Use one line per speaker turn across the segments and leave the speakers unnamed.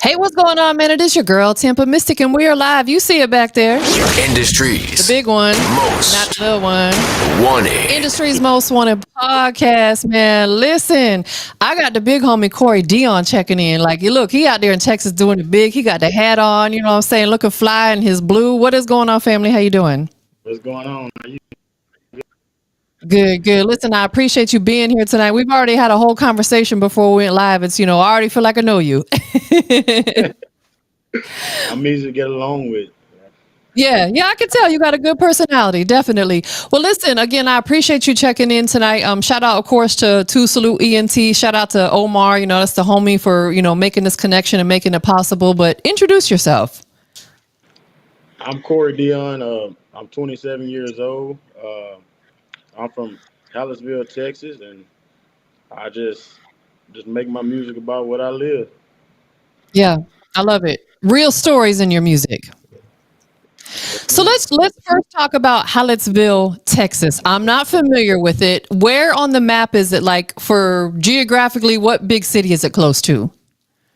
Hey, what's going on, man? It is your girl, TampaMystic, and we are live. You see it back there. The
Industry's
big one, not
most
the little one.
wanted.
Industry's most wanted podcast, man. Listen, I got the big homie Cory Deon checking in. Like, you look, he out there in Texas doing it big. He got the hat on, you know what I'm saying, looking fly in his blue. What is going on, family? How you doing?
What's going on?
Good, good. Listen, I appreciate you being here tonight. We've already had a whole conversation before we went live. It's, I already feel like I know you.
I'm easy to get along with.
Yeah, yeah, I can tell you got a good personality, definitely. Well, listen, again, I appreciate you checking in tonight. Shout out, of course, to Two Salute ENT. Shout out to Omar. That's the homie for making this connection and making it possible. But introduce yourself.
I'm Cory Deon. I'm 27 years old. I'm from Hallettsville, Texas, and I just make my music about what I live.
Yeah, I love it. Real stories in your music.
Yes,
So
ma'am.
let's first talk about Hallettsville, Texas. I'm not familiar with it. Where on the map is it? Like for geographically, what big city is it close to?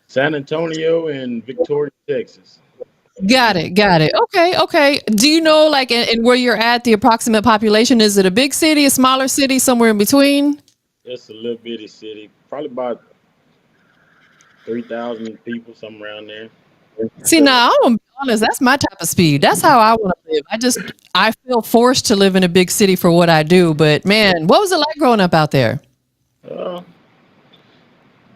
San Antonio and Victoria, Texas.
Got it. Got it. Okay. Okay. Do you know, like, and where you're at, the approximate population? Is it a big city, a smaller city, somewhere in between?
It's a little bitty city, probably about 3,000 people, something around there.
See, now I'm gonna be honest. That's my type of speed. That's how I want to live. I feel forced to live in a big city for what I do. But man, what was it like growing up out there?
Uh,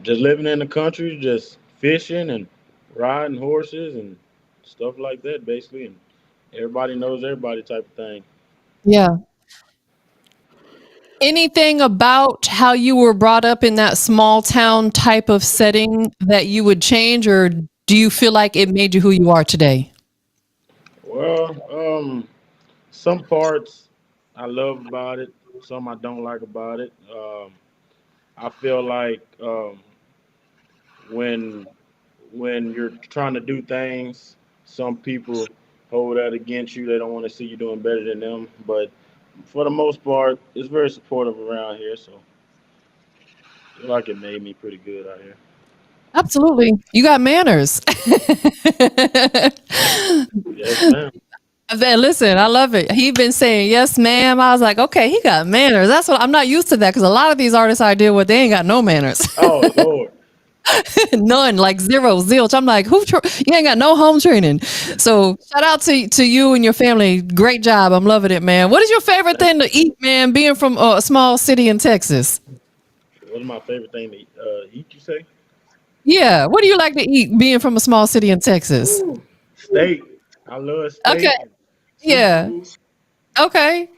just living in the country, just fishing and riding horses and stuff like that, basically. And everybody knows everybody type of thing.
Yeah. Anything about how you were brought up in that small town type of setting that you would change, or do you feel like it made you who you are today?
Well, some parts I love about it, some I don't like about it. I feel like when when you're trying to do things, some people hold that against you. They don't want to see you doing better than them. But for the most part, it's very supportive around here. So I feel like it made me pretty good out here.
Absolutely. You got manners.
Yes, ma'am.
Listen, I love it. He been saying yes, ma'am. I was like, okay, he got manners. That's what I'm not used to that because a lot of these artists I deal with, they ain't got no manners,
Oh Lord.
none, like zero, zilch. I'm like, you ain't got no home training. So shout out to you and your family. Great job. I'm loving it, man. What is your favorite thing to eat, man? Being from a small city in Texas.
What's my favorite thing to eat? You say?
Yeah, what do you like to eat? Being from a small city in Texas.
Ooh, steak. I love
Okay.
steak and
Yeah.
seafood.
Okay.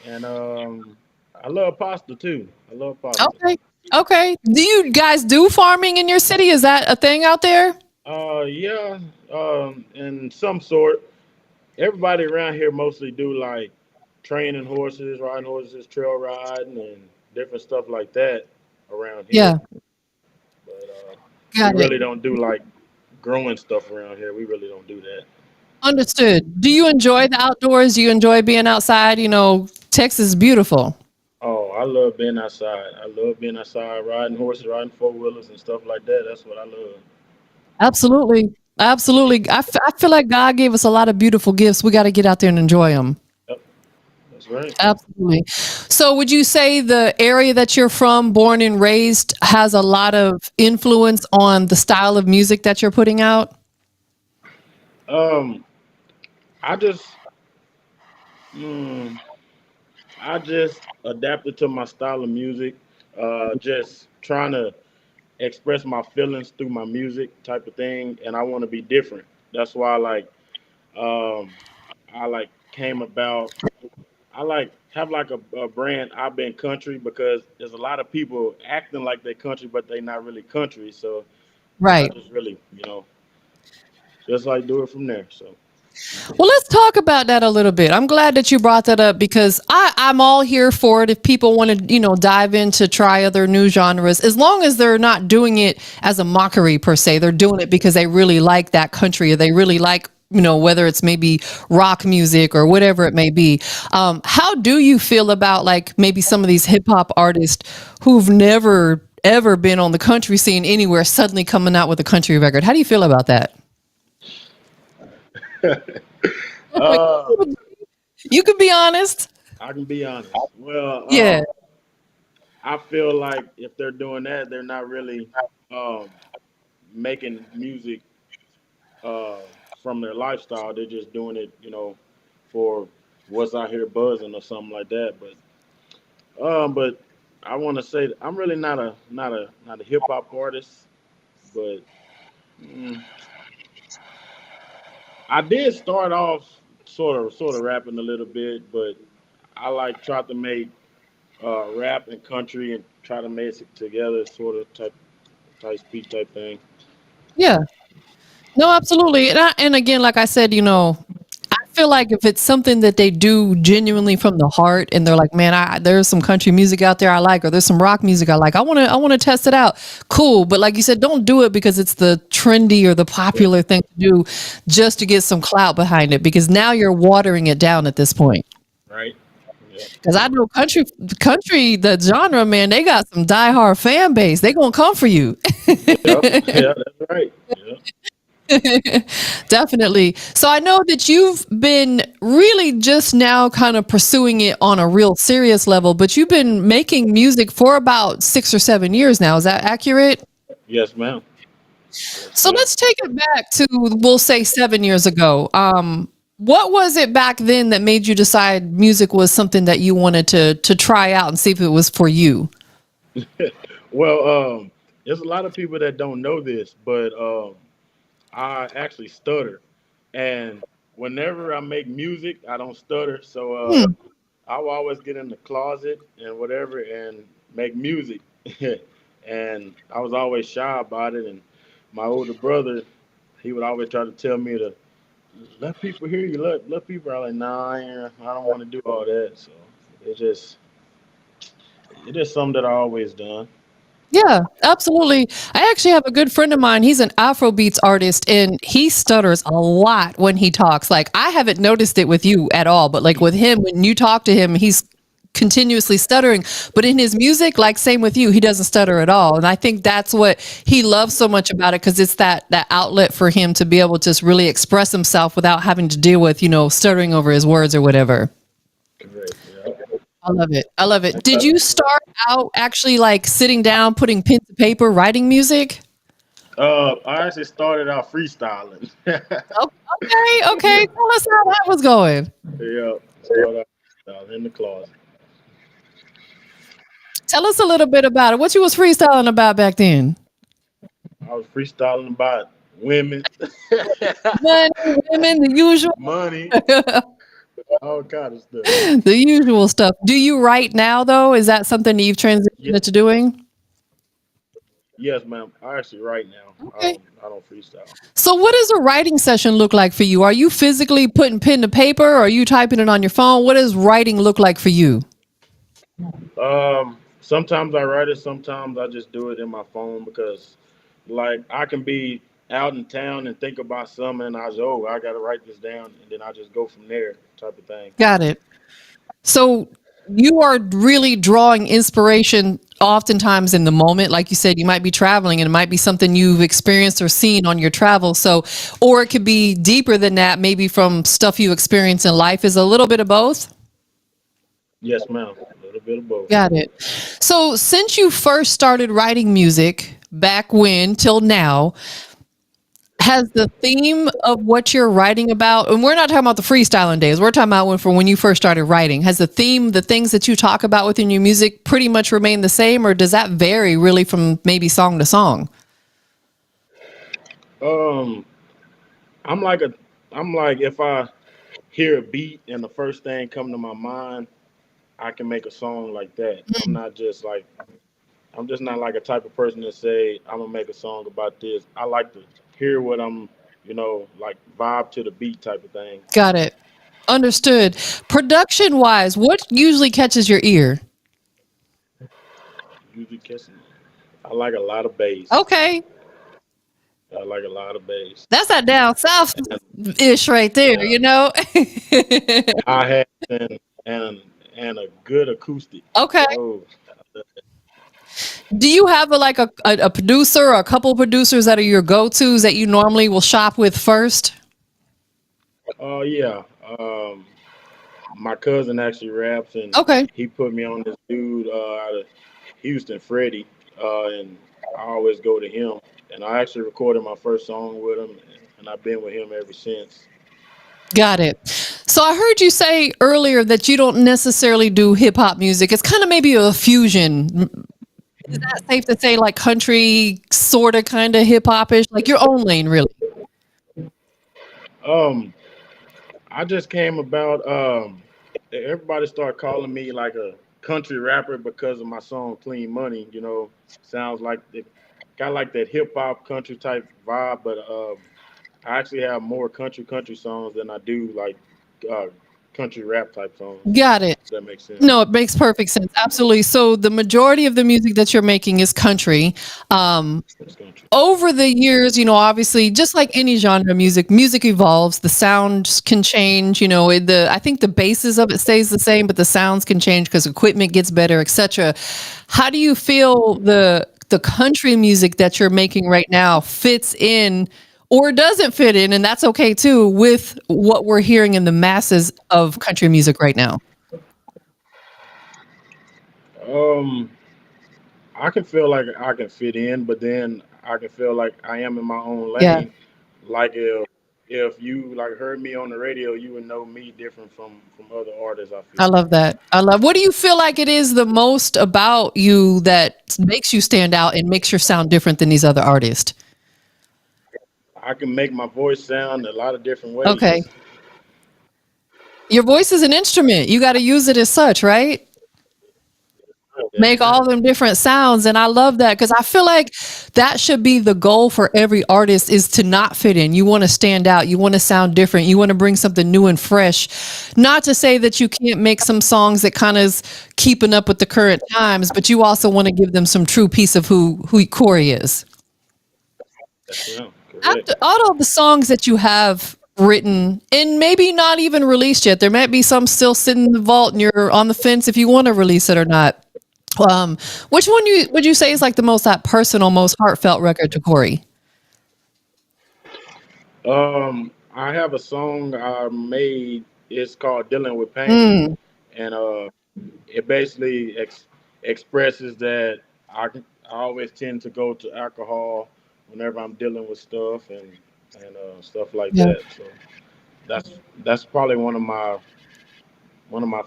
And I love pasta too. I love pasta.
Okay. Okay. Do you guys do farming in your city? Is that a thing out there?
Yeah, in some sort. Everybody around here mostly do like training horses, riding horses, trail riding, and different stuff like that around here.
Yeah.
But we
Got it.
really don't do like growing stuff around here. We really don't do that.
Understood. Do you enjoy the outdoors? Do you enjoy being outside? Texas is beautiful.
Oh, I love being outside. I love being outside, riding horses, riding four wheelers, and stuff like that. That's what I love.
Absolutely. Absolutely. I feel like God gave us a lot of beautiful gifts. We got to get out there and enjoy them.
Yep, that's right.
Absolutely. So, would you say the area that you're from, born and raised, has a lot of influence on the style of music that you're putting out?
Um, I just, mm, I just adapted to my style of music. Just trying to express my feelings through my music, type of thing, and I want to be different. That's why um, I like came about. I like have like a brand. I've been country because there's a lot of people acting like they're country, but they not really country. So I
Right.
just really, just like do it from there. So
Well, let's talk about that a little bit. I'm glad that you brought that up because I'm all here for it. If people want to, dive in to try other new genres, as long as they're not doing it as a mockery per se, they're doing it because they really like that country or they really like, whether it's maybe rock music or whatever it may be. How do you feel about like maybe some of these hip hop artists who've never ever been on the country scene anywhere suddenly coming out with a country record. How do you feel about that?
uh,
You can be honest.
I can be honest. Well,
Yeah.
I feel like if they're doing that, they're not really um, making music uh, from their lifestyle. They're just doing it, for what's out here buzzing or something like that. But I want to say that I'm really not a hip hop artist, but mm, I did start off sort of rapping a little bit, but I like tried to make rap and country and try to mix it together, sort of type speech type thing.
Yeah. No, absolutely. And again, like I said, I feel like if it's something that they do genuinely from the heart and they're like, man, there's some country music out there I like, or there's some rock music I like. I want to test it out. Cool. But like you said, don't do it because it's the trendy or the
Yeah,
popular thing to do just to get some clout behind it, because now you're watering it down at this point.
right. Yeah.
Because I know country, the genre, man, they got some diehard fan base. They gonna come for you.
Yep. Yeah, that's right. Yeah.
Definitely. So I know that you've been really just now kind of pursuing it on a real serious level, but you've been making music for about 6 or 7 years now. Is that accurate?
Yes, ma'am. Yes,
So
ma'am.
let's take it back to, we'll say 7 years ago. What was it back then that made you decide music was something that you wanted to try out and see if it was for you?
Well, there's a lot of people that don't know this, but I actually stutter, and whenever I make music, I don't stutter. So
Hmm,
I will always get in the closet and whatever and make music. And I was always shy about it. And my older brother, he would always try to tell me to let people hear you. Let people. I'm like, nah, I don't want to do all that. So it just it is something that I always done.
yeah, absolutely. I actually have a good friend of mine. He's an Afrobeats artist and he stutters a lot when he talks. Like, I haven't noticed it with you at all, but like with him, when you talk to him, he's continuously stuttering. But in his music, like same with you, he doesn't stutter at all. And I think that's what he loves so much about it, because it's that outlet for him to be able to just really express himself without having to deal with, stuttering over his words or whatever.
Correct. Yeah.
I love it. I love it.
And
Did you start out actually like sitting down, putting pen to paper, writing music?
I actually started out freestyling.
Oh, okay, okay. Tell us how that was going.
Yeah, started out in the closet.
Tell us a little bit about it. What you was freestyling about back then?
I was freestyling about women,
Money, women, the usual,
money, all kind of stuff.
the usual stuff. Do you write now though? Is that something that you've transitioned
Yeah,
into doing?
yes, ma'am. I actually write now. I
Okay.
don't. I don't freestyle.
So what does a writing session look like for you? Are you physically putting pen to paper, or are you typing it on your phone? What does writing look like for you?
Sometimes I write it. Sometimes I just do it in my phone because, like, I can be out in town and think about something, and I gotta write this down, and then I just go from there, type of thing.
Got it. So you are really drawing inspiration oftentimes in the moment. Like you said, you might be traveling and it might be something you've experienced or seen on your travel. So, or it could be deeper than that, maybe from stuff you experience in life. Is a little bit of both.
Yes, ma'am. A little bit of both.
Got it. So since you first started writing music back when till now, has the theme of what you're writing about, and we're not talking about the freestyling days, we're talking about when you first started writing, has the theme, the things that you talk about within your music pretty much remained the same, or does that vary really from maybe song to song?
Um, I'm like a, I'm like if I hear a beat and the first thing come to my mind, I can make a song like that. I'm just not like a type of person that say I'm gonna make a song about this. I like to hear what I'm, like vibe to the beat type of thing.
Got it. Understood. Production wise, what usually catches your ear?
Usually kissing. I like a lot of bass.
Okay,
I like a lot of bass.
that's that down south
And
ish right there,
yeah, I had and and a good acoustic.
Okay.
Oh,
Do you have a producer or a couple producers that are your go-tos that you normally will shop with first?
Yeah. My cousin actually raps, and
Okay.
he put me on this dude out of Houston, Freddie, and I always go to him. And I actually recorded my first song with him, and I've been with him ever since.
Got it. So I heard you say earlier that you don't necessarily do hip hop music. It's kind of maybe a fusion. Is that safe to say, like country, sort of, kind of hip hopish, like your own lane, really?
Um, I just came about. Everybody started calling me like a country rapper because of my song "Clean Money." Sounds like it got like that hip hop country type vibe, but I actually have more country songs than I do like uh, country rap type songs.
Got it.
If that makes sense.
No, it makes perfect sense. Absolutely. So the majority of the music that you're making is country. Um,
It's country.
Over the years, obviously, just like any genre of music, music evolves. The sounds can change. I think the basis of it stays the same, but the sounds can change because equipment gets better, etc. How do you feel the country music that you're making right now fits in, or doesn't fit in, and that's okay too, with what we're hearing in the masses of country music right now?
Um, I can feel like I can fit in, but then I can feel like I am in my own
Yeah.
lane. Like if you like heard me on the radio, you would know me different from other artists. I
I
feel
love that. I love. What do you feel like it is the most about you that makes you stand out and makes your sound different than these other artists?
I can make my voice sound a lot of different
Okay.
ways.
Your voice is an instrument. You got to use it as such, right?
Yes,
Make all
ma'am.
them different sounds, and I love that because I feel like that should be the goal for every artist, is to not fit in. You want to stand out, you want to sound different, you want to bring something new and fresh. Not to say that you can't make some songs that kind of is keeping up with the current times, but you also want to give them some true piece of who Corey is.
Yes, ma'am.
After
Correct.
all of the songs that you have written and maybe not even released yet, there might be some still sitting in the vault and you're on the fence if you want to release it or not. Um, which one would you say is like the most that personal, most heartfelt record to Corey?
I have a song I made. It's called "Dealing with Pain,"
Mm,
and it basically expresses that I always tend to go to alcohol whenever I'm dealing with stuff and stuff like
yeah,
that. So that's probably one of my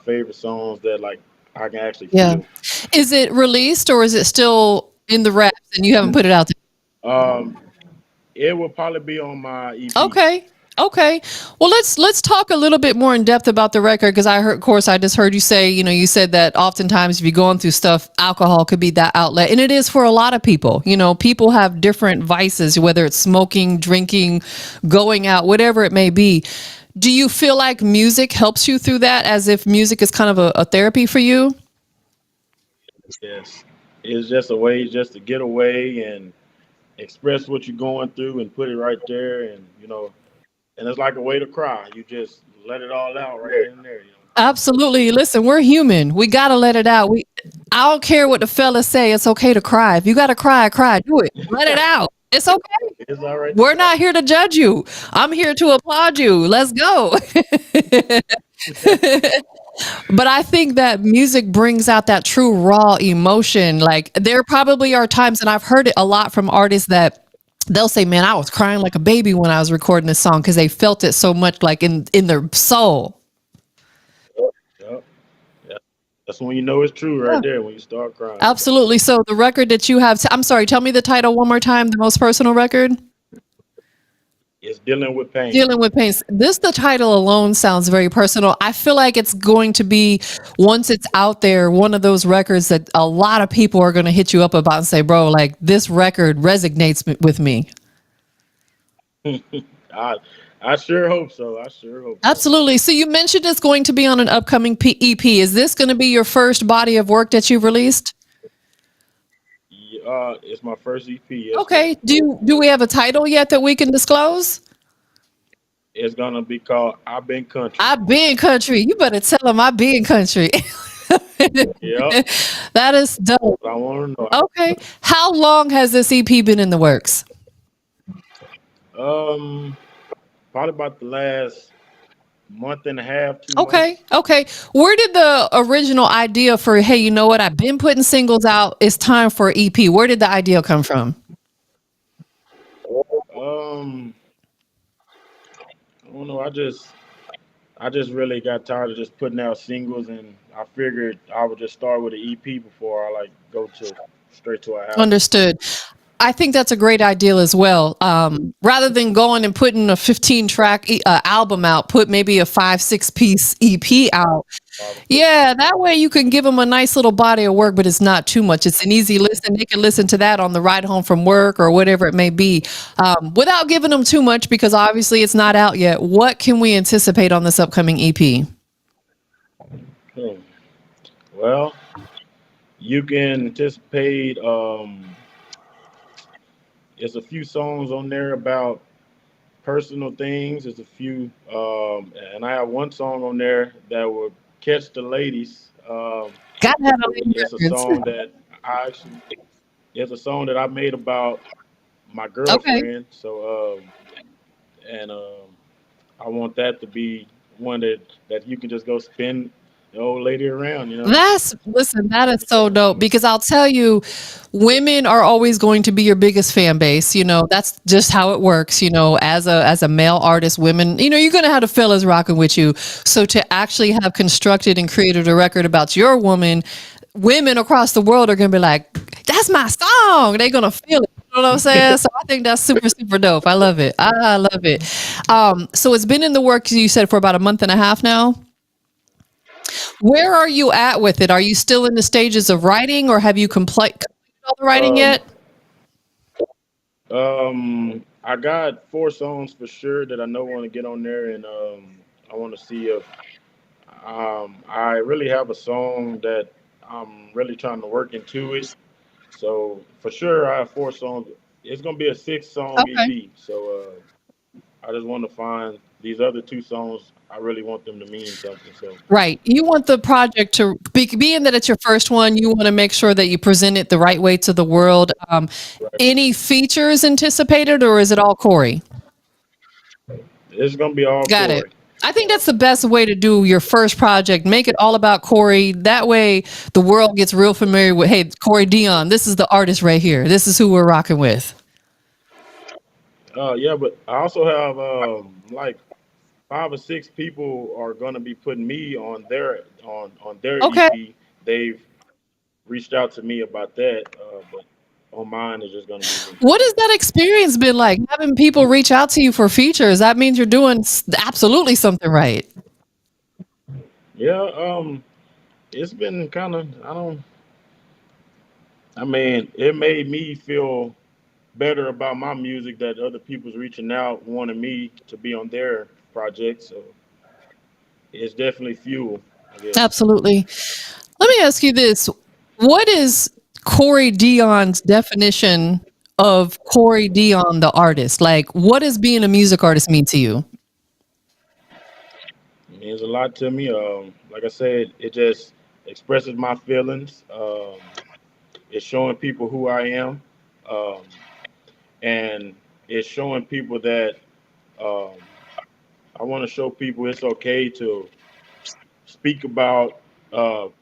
favorite songs that like I can actually
yeah.
feel.
Is it released or is it still in the wraps and you haven't put it out there?
Um, it will probably be on my EP.
Okay. Okay. Well, let's talk a little bit more in depth about the record because I heard, of course, I just heard you say, you said that oftentimes if you're going through stuff, alcohol could be that outlet, and it is for a lot of people. People have different vices, whether it's smoking, drinking, going out, whatever it may be. Do you feel like music helps you through that, as if music is kind of a therapy for you?
Yes, it's just a way just to get away and express what you're going through and put it right there, and it's like a way to cry. You just let it all out right then and there.
Absolutely. Listen, we're human. We gotta let it out. I don't care what the fellas say. It's okay to cry. If you gotta cry, cry. Do it. Let it out. It's okay.
It's all right to
We're
cry.
not here to judge you. I'm here to applaud you. Let's go. But I think that music brings out that true raw emotion. Like there probably are times, and I've heard it a lot from artists that they'll say, "Man, I was crying like a baby when I was recording this song because they felt it so much, like in their soul."
Yep. Yeah. That's when you know it's true right there when you start crying.
Absolutely. So the record that you have, I'm sorry, tell me the title one more time, the most personal record?
It's dealing with pain.
Dealing with pain. This, the title alone sounds very personal. I feel like it's going to be, once it's out there, one of those records that a lot of people are going to hit you up about and say, bro, like this record resonates with me.
I I sure hope so. I sure hope so.
Absolutely. So you mentioned it's going to be on an upcoming EP. Is this going to be your first body of work that you've released?
It's my first EP. Yes, ma'am.
Okay. Do we have a title yet that we can disclose?
It's gonna be called "I've Been Country."
I been country. You better tell them I been country.
Yep.
That is
That's
dope.
what I want to know.
Okay. How long has this EP been in the works?
Um, Probably about the last month and a half, two
Okay.
months.
Okay. Where did the original idea for, hey, you know what? I've been putting singles out. It's time for an EP. Where did the idea come from?
Um, I don't know. I just really got tired of just putting out singles, and I figured I would just start with an EP before I like go to straight to an album.
Understood. I think that's a great idea as well. Rather than going and putting a 15 track album out, put maybe a 5, 6 piece EP out.
Probably.
Yeah, that way you can give them a nice little body of work, but it's not too much. It's an easy listen. They can listen to that on the ride home from work or whatever it may be, without giving them too much because obviously it's not out yet. What can we anticipate on this upcoming EP?
Hmm. Well, you can anticipate. There's a few songs on there about personal things. There's a few, and I have one song on there that will catch the ladies.
Gotta have a lady
It's a
reference.
song that I actually. It's a song that I made about my
Okay.
girlfriend. So, and I want that to be one that you can just go spin the old lady around.
Listen, that is so dope because I'll tell you, women are always going to be your biggest fan base. That's just how it works. As a male artist, women, you're gonna have the fellas rocking with you. So to actually have constructed and created a record about your woman, women across the world are gonna be like, "That's my song." They're gonna feel it. You know what I'm saying? So I think that's super, super dope. I love it. I love it. So it's been in the works, you said, for about a month and a half now. Where are you at with it? Are you still in the stages of writing or have you completed all the writing
Um,
yet?
I got four songs for sure that I know want to get on there, and I want to see if I really have a song that I'm really trying to work into it. So for sure, I have four songs. It's gonna be a six-song
Okay.
EP. So I just want to find these other two songs. I really want them to mean something. So
Right. You want the project to being that it's your first one, you want to make sure that you present it the right way to the world.
right,
Any features anticipated or is it all Corey?
it's gonna be all
Got it.
Corey.
I think that's the best way to do your first project. Make it all about Corey. That way the world gets real familiar with, hey, Cory Deon, this is the artist right here. This is who we're rocking with.
Yeah, but I also have like five or six people are gonna be putting me on their
Okay.
EP. They've reached out to me about that, but on mine it's just gonna be me.
What has that experience been like? Having people reach out to you for features, that means you're doing absolutely something right.
Yeah, it's been kind of I don't. I mean, it made me feel better about my music that other people's reaching out, wanting me to be on their project. So it's definitely fuel, I guess.
Absolutely. Let me ask you this. What is Cory Deon's definition of Cory Deon, the artist? Like, what does being a music artist mean to you?
It means a lot to me. Like I said, it just expresses my feelings. It's showing people who I am, um, and it's showing people that um, I want to show people it's okay to speak about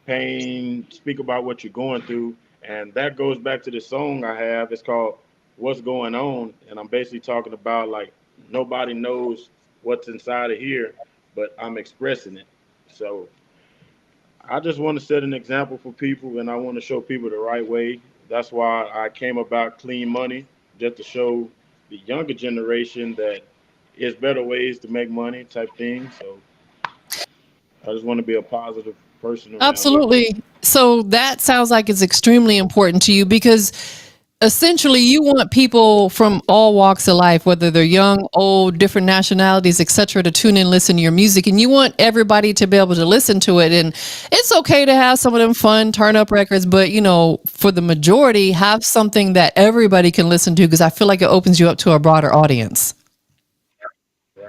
pain, speak about what you're going through, and that goes back to the song I have. It's called "What's Going On," and I'm basically talking about like nobody knows what's inside of here, but I'm expressing it. So I just want to set an example for people, and I want to show people the right way. That's why I came about Clean Money, just to show the younger generation that there's better ways to make money, type thing. So I just want to be a positive person around here.
Absolutely. So that sounds like it's extremely important to you because essentially you want people from all walks of life, whether they're young, old, different nationalities, etc., to tune in, listen to your music, and you want everybody to be able to listen to it. And it's okay to have some of them fun turn up records, but for the majority, have something that everybody can listen to because I feel like it opens you up to a broader audience.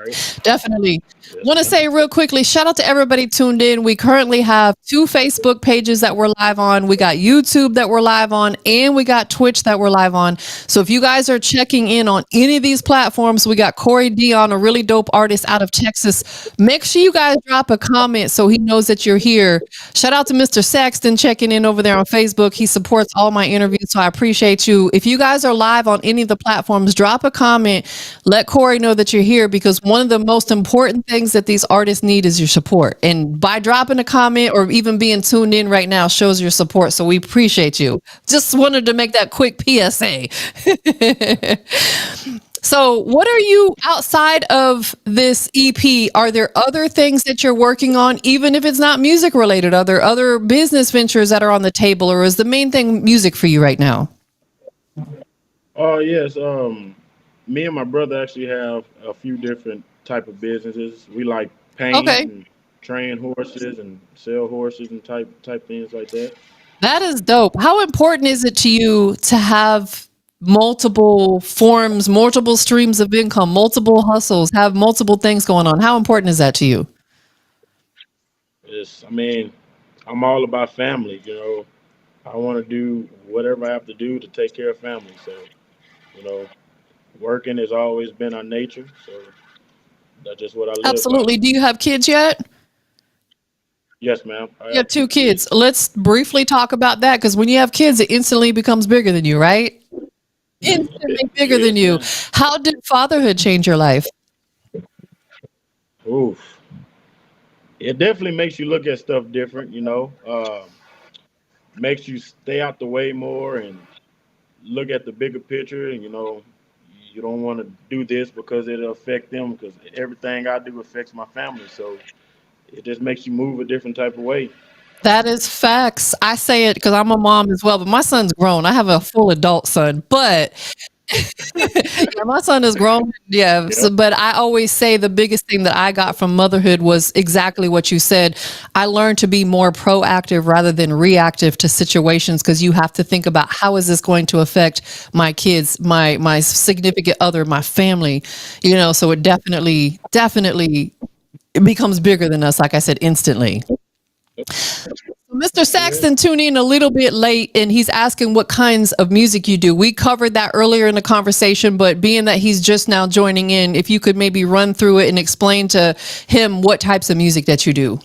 right.
Definitely.
Yes,
Want to
ma'am.
say real quickly, shout out to everybody tuned in. We currently have two Facebook pages that we're live on. We got YouTube that we're live on, and we got Twitch that we're live on. So if you guys are checking in on any of these platforms, we got Cory Deon, a really dope artist out of Texas. Make sure you guys drop a comment so he knows that you're here. Shout out to Mr. Saxton checking in over there on Facebook. He supports all my interviews, so I appreciate you. If you guys are live on any of the platforms, drop a comment. Let Cory know that you're here because one of the most important things that these artists need is your support. And by dropping a comment or even being tuned in right now shows your support. So we appreciate you. Just wanted to make that quick PSA. So, what are you outside of this EP? Are there other things that you're working on, even if it's not music related? Are there other business ventures that are on the table, or is the main thing music for you right now?
Oh yes. Me and my brother actually have a few different type of businesses. We like paint
Okay.
and train horses and sell horses and type things like that.
That is dope. How important is it to you to have multiple forms, multiple streams of income, multiple hustles, have multiple things going on? How important is that to you?
I mean, I'm all about family. I want to do whatever I have to do to take care of family. So, you know, working has always been our nature. So that's just what I live by.
Absolutely. Do you have kids yet?
Yes, ma'am. I
You have
have two
two kids.
kids.
Let's briefly talk about that because when you have kids, it instantly becomes bigger than you, right? Instantly bigger than
Yes,
you.
ma'am.
How did fatherhood change your life?
Oof. It definitely makes you look at stuff different. Makes you stay out the way more and look at the bigger picture. And you don't want to do this because it'll affect them. Because everything I do affects my family. So it just makes you move a different type of way.
That is facts. I say it because I'm a mom as well, but my son's grown. I have a full adult son, but yeah, my son is grown. Yeah.
Yeah.
But I always say the biggest thing that I got from motherhood was exactly what you said. I learned to be more proactive rather than reactive to situations because you have to think about how is this going to affect my kids, my significant other, my family, so it definitely it becomes bigger than us, like I said, instantly. Mr.
Yeah.
Saxton tuned in a little bit late and he's asking what kinds of music you do. We covered that earlier in the conversation, but being that he's just now joining in, if you could maybe run through it and explain to him what types of music that you do.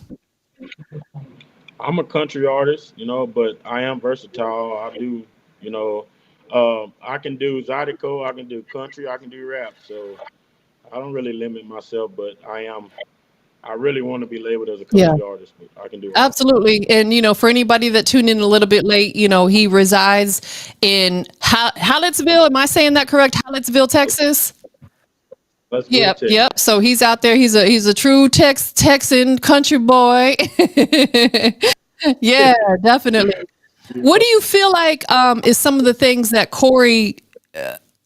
I'm a country artist, but I am versatile. I can do zydeco, I can do country, I can do rap. So I don't really limit myself, but I really want to be labeled as a
Yeah,
country artist, but I can do all.
absolutely. And, for anybody that tuned in a little bit late, he resides in Hallettsville. Am I saying that correct? Hallettsville, Texas?
Let's build
Yep,
Texas.
yep. So he's out there. He's a true Texan country boy. Yeah, definitely. What
Yeah.
do you feel like is some of the things that Cory,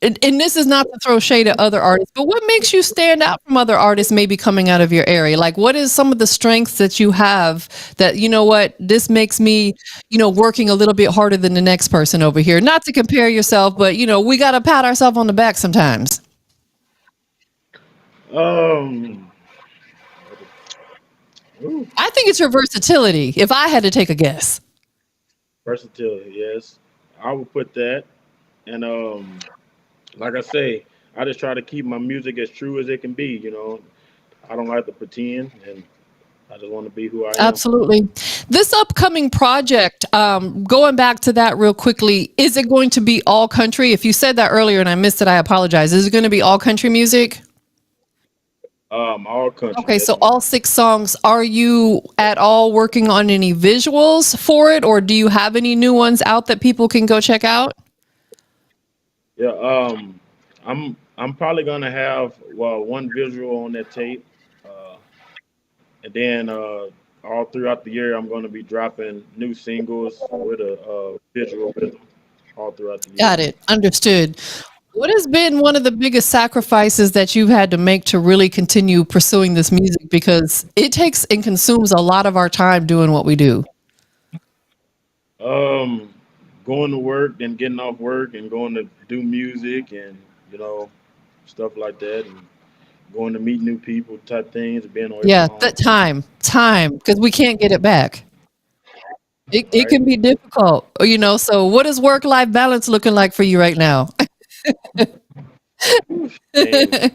and this is not to throw shade at other artists, but what makes you stand out from other artists maybe coming out of your area? Like, what is some of the strengths that you have that, what, this makes me, working a little bit harder than the next person over here? Not to compare yourself, but, we got to pat ourselves on the back sometimes.
Um, ooh,
I think it's your versatility, if I had to take a guess.
versatility. Yes, I would put that. And like I say, I just try to keep my music as true as it can be. I don't like to pretend, and I just want to be who I am.
Absolutely. This upcoming project, going back to that real quickly, is it going to be all country? If you said that earlier and I missed it, I apologize. Is it going to be all country music?
All country.
Okay,
Yes,
so
ma'am.
all six songs. Are you at all working on any visuals for it, or do you have any new ones out that people can go check out?
Yeah. I'm probably gonna have one visual on that tape, uh, and then all throughout the year I'm gonna be dropping new singles with a visual with them all throughout the year.
Got it. Understood. What has been one of the biggest sacrifices that you've had to make to really continue pursuing this music? Because it takes and consumes a lot of our time doing what we do.
Um, Going to work, then getting off work, and going to do music and you know stuff like that. going to meet new people type things, being away from
Yeah,
home.
that time, because we can't get it back. It
Right?
can be difficult, so what is work-life balance looking like for you right now?
And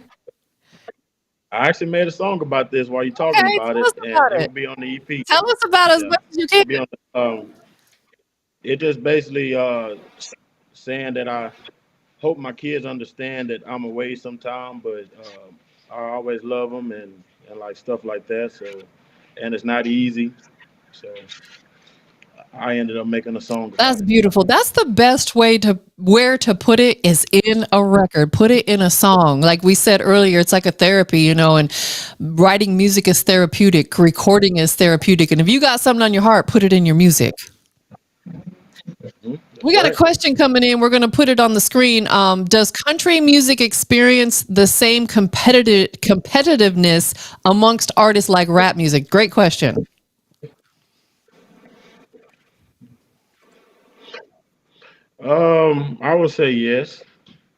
I actually made a song about this while you're talking
Okay,
about
tell
it,
us
and
about
it
it.
will be on the EP.
Tell us about as
Yeah,
much as you can.
it'll be on. It just basically saying that I hope my kids understand that I'm away sometime, but I always love them and like stuff like that. So, and it's not easy. So I ended up making a song about
That's
it.
beautiful. That's the best way to where to put it is in a record. Put it in a song. Like we said earlier, it's like a therapy, and writing music is therapeutic, recording is therapeutic. And if you got something on your heart, put it in your music. We
That's
got a
right.
question coming in. We're going to put it on the screen. Does country music experience the same competitiveness amongst artists like rap music? Great question.
I would say yes,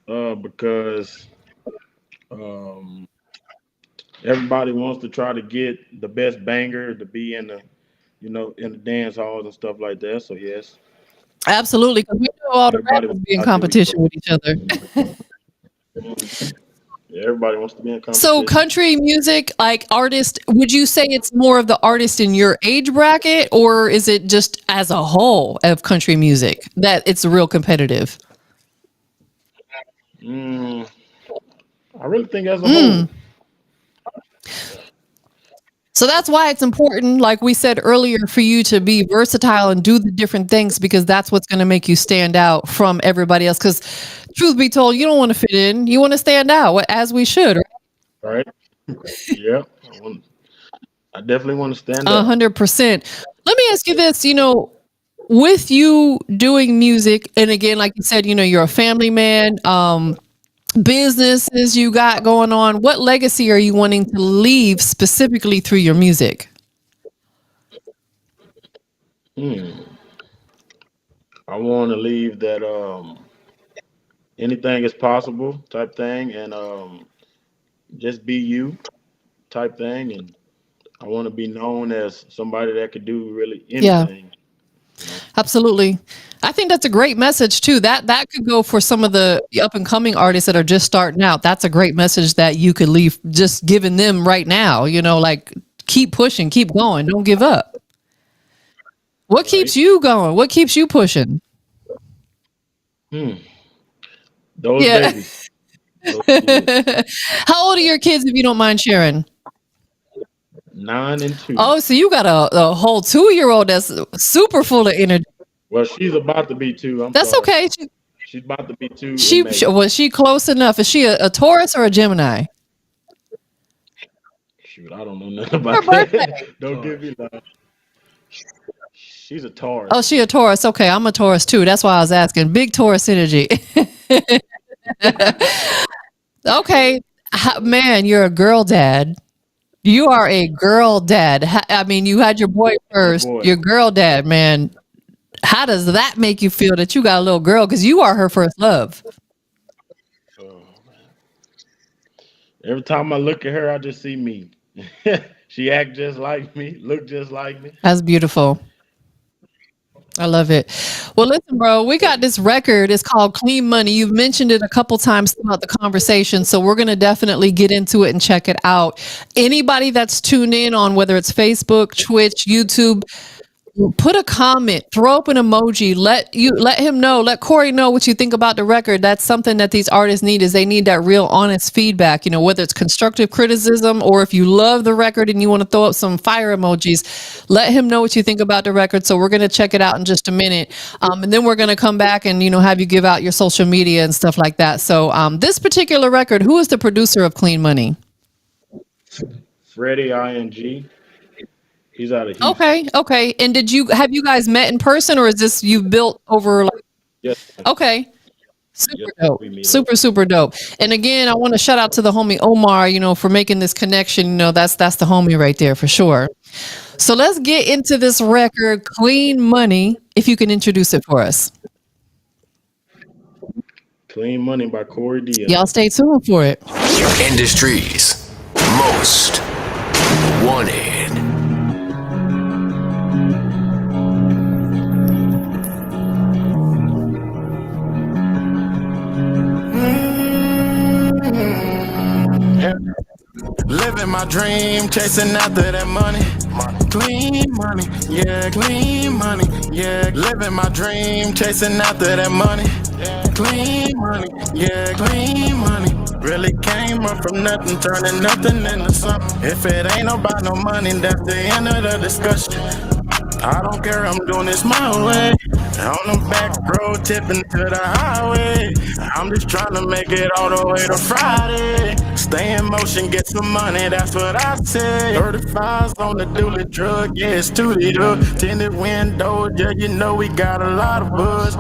because um, everybody wants to try to get the best banger to be in the, in the dance halls and stuff like that. So yes,
Absolutely, because we know all the
everybody
rappers
wants
be in
to out there be
competition
great.
with each other.
Yeah, everybody wants to be in
So
competition.
country music, like artist, would you say it's more of the artist in your age bracket, or is it just as a whole of country music that it's real competitive?
Mm, I really think as a
Mm.
whole.
So that's why it's important, like we said earlier, for you to be versatile and do the different things because that's what's going to make you stand out from everybody else. Because truth be told, you don't want to fit in. You want to stand out, as we should.
Right? Yeah, I definitely want to stand out.
100%. Let me ask you this, with you doing music, and again, like you said, you're a family man, businesses you got going on, what legacy are you wanting to leave specifically through your music?
Hmm. I want to leave that anything is possible type thing, and just be you type thing, and I want to be known as somebody that could do really
Yeah,
anything. You know.
absolutely. I think that's a great message too. That could go for some of the up and coming artists that are just starting out. That's a great message that you could leave just giving them right now, like keep pushing, keep going, don't give up. What keeps
Right?
you going? What keeps you pushing?
Hmm. Those
Yeah.
babies, those kids,
How old are your kids, if you don't mind sharing?
9 and 2.
Oh, so you got a whole 2-year old that's super full of energy.
Well, she's about to be 2. I'm
That's
sorry.
okay.
She's about to be 2 in May.
Was she close enough? Is she a Taurus or a Gemini?
Shoot, I don't know nothing
Her
about
birthday.
that. Don't give me that. She's a
Oh,
Taurus.
she a Taurus. Okay, I'm a Taurus too. That's why I was asking. Big Taurus energy. Okay, man, you're a girl dad. You are a girl dad. I mean, you had your boy
A
first.
boy.
Your girl dad, man. How does that make you feel that you got a little girl? Because you are her first love.
Oh, every time I look at her, I just see me. She act just like me, look just like me.
That's beautiful. I love it. Well, listen, bro, we
Thank
got
you.
this record. It's called Clean Money. You've mentioned it a couple times throughout the conversation, so we're going to definitely get into it and check it out. Anybody that's tuned in on whether it's Facebook, Twitch, YouTube, put a comment, throw up an emoji, let him know, let Cory know what you think about the record. That's something that these artists need is they need that real honest feedback, whether it's constructive criticism or if you love the record and you want to throw up some fire emojis, let him know what you think about the record. So we're going to check it out in just a minute. And then we're going to come back and, have you give out your social media and stuff like that. So this particular record, who is the producer of Clean Money?
Freddie ING. He's out of Houston.
Okay. Okay. And have you guys met in person or is this you built over like,
Yes,
okay.
yes,
Super dope.
we meet up.
Super, super dope. And again, I want to shout out to the homie Omar, for making this connection. That's the homie right there for sure. So let's get into this record, Clean Money, if you can introduce it for us.
Clean Money by Cory
Y'all
Deon.
stay tuned for it.
Industries. Most Wanted.
Living my dream, chasing after that money. Clean money, yeah, clean money, yeah. Living my dream, chasing after that money. Clean money, yeah, clean money. Really came up from nothing, turning nothing into something. If it ain't about no money, that's the end of the discussion. I don't care, I'm doing this my way. On the back road, tipping to the highway. I'm just trying to make it all the way to Friday. Stay in motion, get some money, that's what I say. 35s on the dually drug, yeah, it's 2 up. Tinted windows, yeah, you know we got a lot of buzz.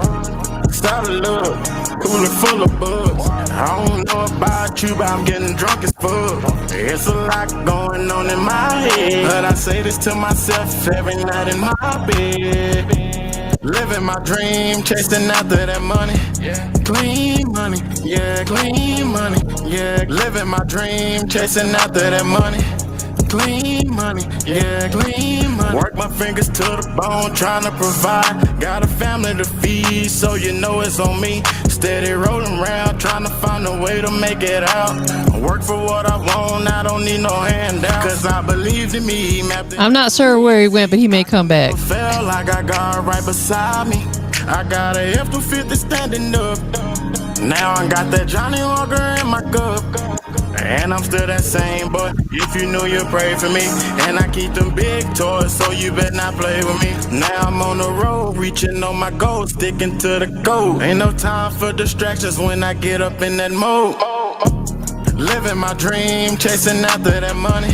Solid love, cooler full of bugs. I don't know about you, but I'm getting drunk as fuck. It's a lot going on in my head, but I say this to myself every night in my bed. Living my dream, chasing after that money. Clean money, yeah, clean money, yeah. Living my dream, chasing after that money. Clean money, yeah, clean money. Work my fingers to the bone, trying to provide. Got a family to feed, so you know it's on me. Steady rolling around, trying to find a way to make it out. I work for what I want, I don't need no handout. Cause I believe in me.
I'm not sure where he went, but he may come back.
Felt like I got right beside me. I got a F-250 standing up. Now I got that Johnny Walker in my cup. And I'm still that same boy. If you knew, you'd pray for me. And I keep them big toys, so you better not play with me. Now I'm on the road, reaching on my goals, sticking to the goal. Ain't no time for distractions when I get up in that mode. Living my dream, chasing after that money.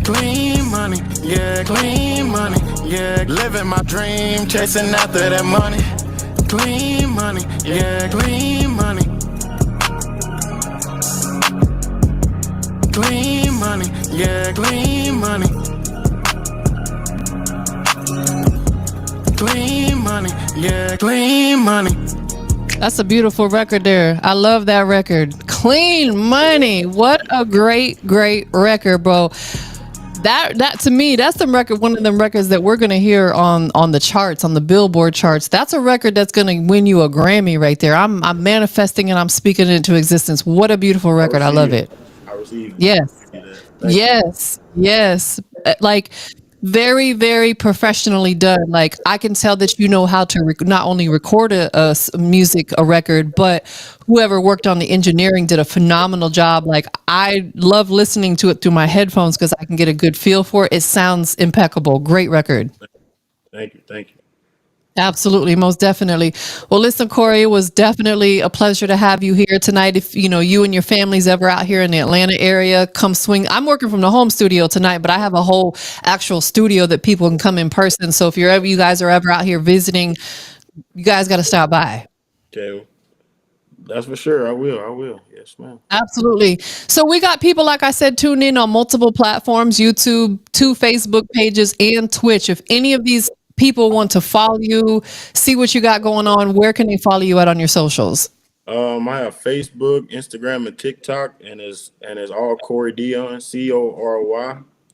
Clean money, yeah, clean money, yeah. Living my dream, chasing after that money. Clean money, yeah, clean money. Clean money, yeah, clean money. Clean money, yeah, clean money.
That's a beautiful record there. I love that record. Clean Money. What a great record, bro. That to me, that's the record, one of them records that we're gonna hear on the charts, on the Billboard charts. That's a record that's gonna win you a Grammy right there. I'm manifesting and I'm speaking it into existence. What a beautiful record. I love it.
I received.
Yes. Yes. Like very professionally done. Like I can tell that you know how to not only record a record, but whoever worked on the engineering did a phenomenal job. Like I love listening to it through my headphones because I can get a good feel for it. It sounds impeccable. Great record.
Thank you.
Absolutely, most definitely. Well, listen, Cory, it was definitely a pleasure to have you here tonight. If you and your family's ever out here in the Atlanta area, come swing. I'm working from the home studio tonight, but I have a whole actual studio that people can come in person. So if you guys are ever out here visiting, you guys got to stop by.
Okay, that's for sure. I will. Yes, ma'am.
Absolutely. So we got people, like I said, tuned in on multiple platforms, YouTube, 2 Facebook pages, and Twitch. If any of these people want to follow you, see what you got going on, where can they follow you at on your socials?
I have Facebook, Instagram, and TikTok, and it's all Cory Deon,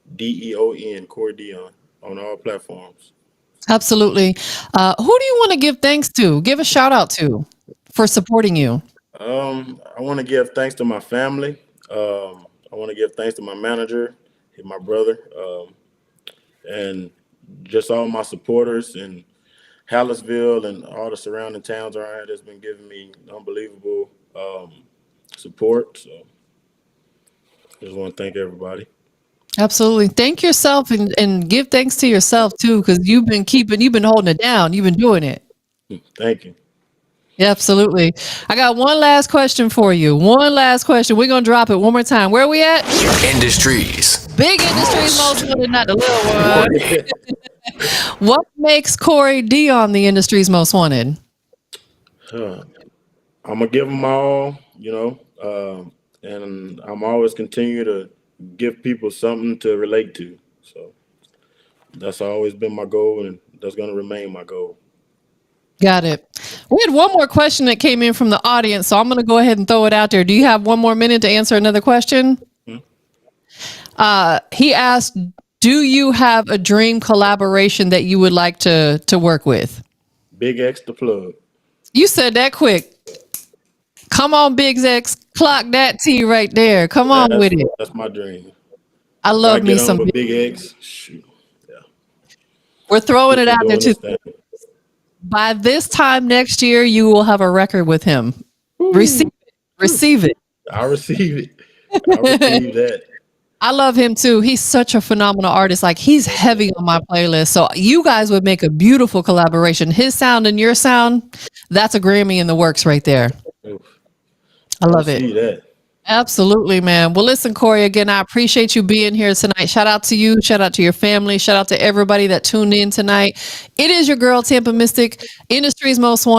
CoryDeon, Cory Deon, on all platforms.
Absolutely. Who do you want to give thanks to? Give a shout out to for supporting you.
I want to give thanks to my family. I want to give thanks to my manager, my brother, and just all my supporters in Hallisville and all the surrounding towns around here that's been giving me unbelievable support. So just want to thank everybody.
Absolutely. Thank yourself and give thanks to yourself too, because you've been holding it down. You've been doing it.
Thank you.
Yeah, absolutely. I got one last question for you. One last question. We're going to drop it one more time. Where are we at?
Industries.
Big Industries Most Wanted, not the little one. What makes Cory Deon the industry's most wanted?
I'm gonna give them all, and I'm always continue to give people something to relate to. So that's always been my goal, and that's gonna remain my goal.
Got it. We had one more question that came in from the audience, so I'm going to go ahead and throw it out there. Do you have one more minute to answer another question? He asked, do you have a dream collaboration that you would like to work with?
Big X the plug.
You said that quick. Come on, Big X. Clock that T right there. Come on with it.
That's my dream.
I
If I
love me
get on
some.
with Big X, shoot. Yeah.
We're throwing it
Keep
out there
doing
too.
this thing.
By this time next year, you will have a record with him. Receive it. Receive it.
I receive it. I receive that.
I love him too. He's such a phenomenal artist. Like he's heavy on my playlist. So you guys would make a beautiful collaboration. His sound and your sound, that's a Grammy in the works right there.
Oof.
I love it.
See that.
Absolutely, man. Well, listen, Cory, again, I appreciate you being here tonight. Shout out to you. Shout out to your family. Shout out to everybody that tuned in tonight. It is your girl, TampaMystic, industry's most wanted.